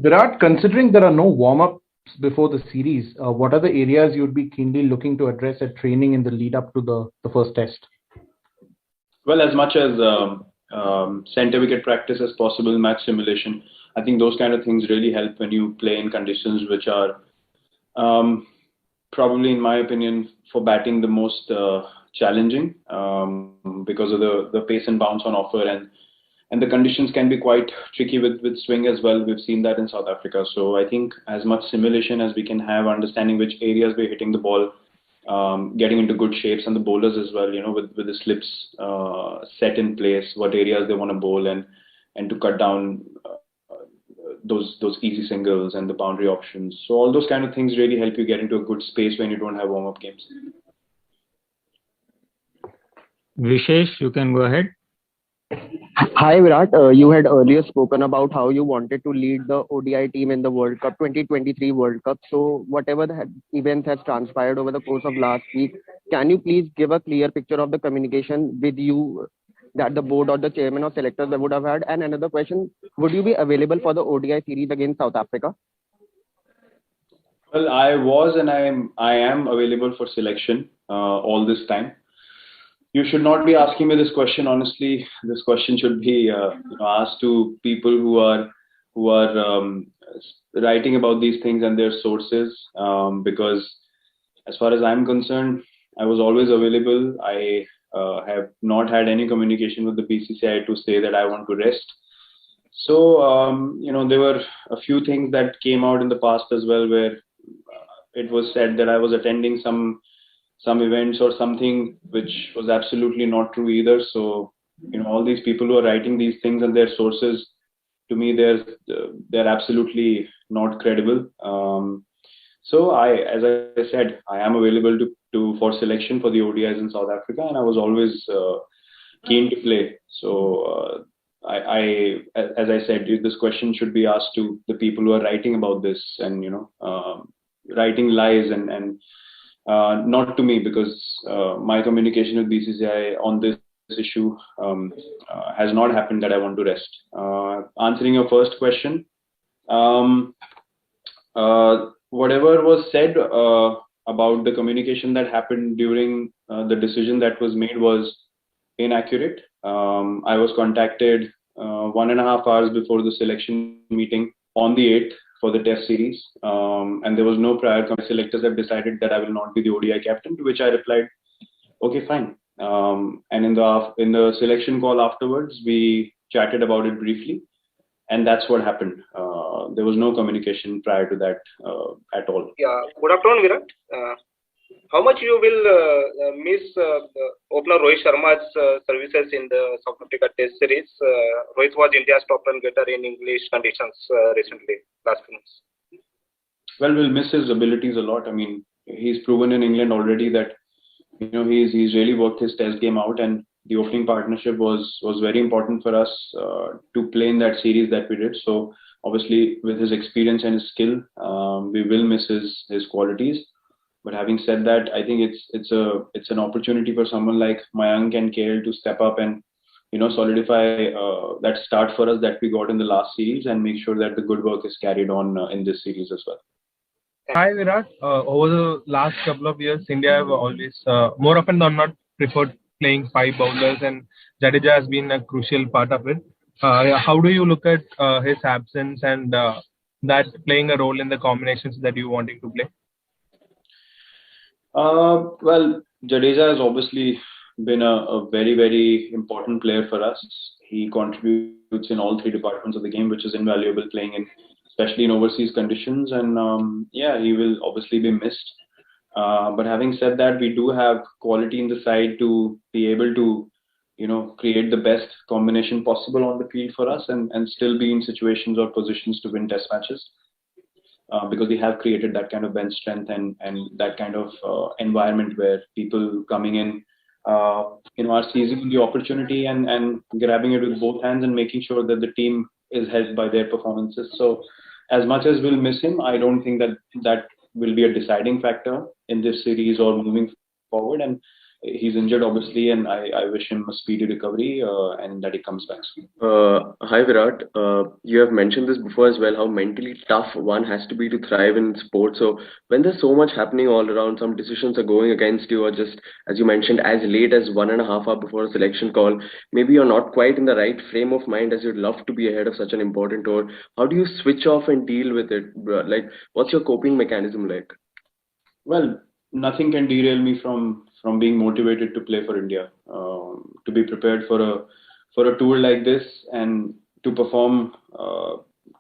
Virat, considering there are no warm-ups before the series, what are the areas you'd be keenly looking to address at training in the lead up to the first test? Well, as much as center wicket practice as possible, match simulation, I think those kind of things really help when you play in conditions which are probably, in my opinion, for batting the most challenging because of the pace and bounce on offer, and the conditions can be quite tricky with swing as well. We've seen that in South Africa. So I think as much simulation as we can have, understanding which areas we're hitting the ball, getting into good shapes, and the bowlers as well, with the slips set in place, what areas they want to bowl, and to cut down those easy singles and the boundary options. So all those kind of things really help you get into a good space when you don't have warm-up games. Vishesh, you can go ahead. Hi Virat, you had earlier spoken about how you wanted to lead the ODI team in the World Cup 2023 World Cup. So whatever the event has transpired over the course of last week, can you please give a clear picture of the communication with you that the board or the chairman or selectors that would have had? And another question, would you be available for the ODI series against South Africa? Well, I was and I am available for selection all this time. You should not be asking me this question. Honestly, this question should be asked to people who are writing about these things and their sources. Because as far as I'm concerned, I was always available. I have not had any communication with the BCCI to say that I want to rest. So there were a few things that came out in the past as well, where it was said that I was attending some events or something, which was absolutely not true either. So all these people who are writing these things and their sources, to me, they're absolutely not credible. So as I said, I am available for selection for the ODIs in South Africa, and I was always keen to play. So as I said, this question should be asked to the people who are writing about this and writing lies and not to me, because my communication with BCCI on this issue has not happened that I want to rest. Answering your first question, whatever was said about the communication that happened during the decision that was made was inaccurate. I was contacted 1.5 hours before the selection meeting on the 8th for the test series, and there was no prior. Selectors have decided that I will not be the ODI captain, to which I replied, okay, fine. And in the selection call afterwards, we chatted about it briefly, and that's what happened. There was no communication prior to that at all. Yeah, good afternoon, Virat. How much you will miss opener Rohit Sharma's services in the South Africa Test Series? Rohit was India's top run getter in English conditions recently, last few months. Well, we'll miss his abilities a lot. I mean, he's proven in England already that he's really worked his Test game out, and the opening partnership was very important for us to play in that series that we did. So obviously, with his experience and his skill, we will miss his qualities. But having said that, I think it's an opportunity for someone like Mayank and KL to step up and solidify that start for us that we got in the last series, and make sure that the good work is carried on in this series as well. Hi Virat. Over the last couple of years, India have always, more often than not, preferred playing 5 bowlers, and Jadeja has been a crucial part of it. How do you look at his absence and that playing a role in the combinations that you wanting to play? Well, Jadeja has obviously been a very, very important player for us. He contributes in all 3 departments of the game, which is invaluable, playing especially in overseas conditions. And he will obviously be missed. But having said that, we do have quality in the side to be able to, create the best combination possible on the field for us, and still be in situations or positions to win Test matches. Because we have created that kind of bench strength and that kind of environment where people coming in, are seizing the opportunity and grabbing it with both hands and making sure that the team is helped by their performances. So as much as we'll miss him, I don't think that will be a deciding factor in this series or moving forward. And he's injured obviously, and I wish him a speedy recovery and that he comes back soon. Hi Virat, you have mentioned this before as well, how mentally tough one has to be to thrive in sports. So when there's so much happening all around, some decisions are going against you, or just as you mentioned, as late as 1.5 hours before a selection call, maybe you're not quite in the right frame of mind as you'd love to be ahead of such an important tour. How do you switch off and deal with it? Like, what's your coping mechanism like? Well, nothing can derail me from being motivated to play for India. To be prepared for a tour like this and to perform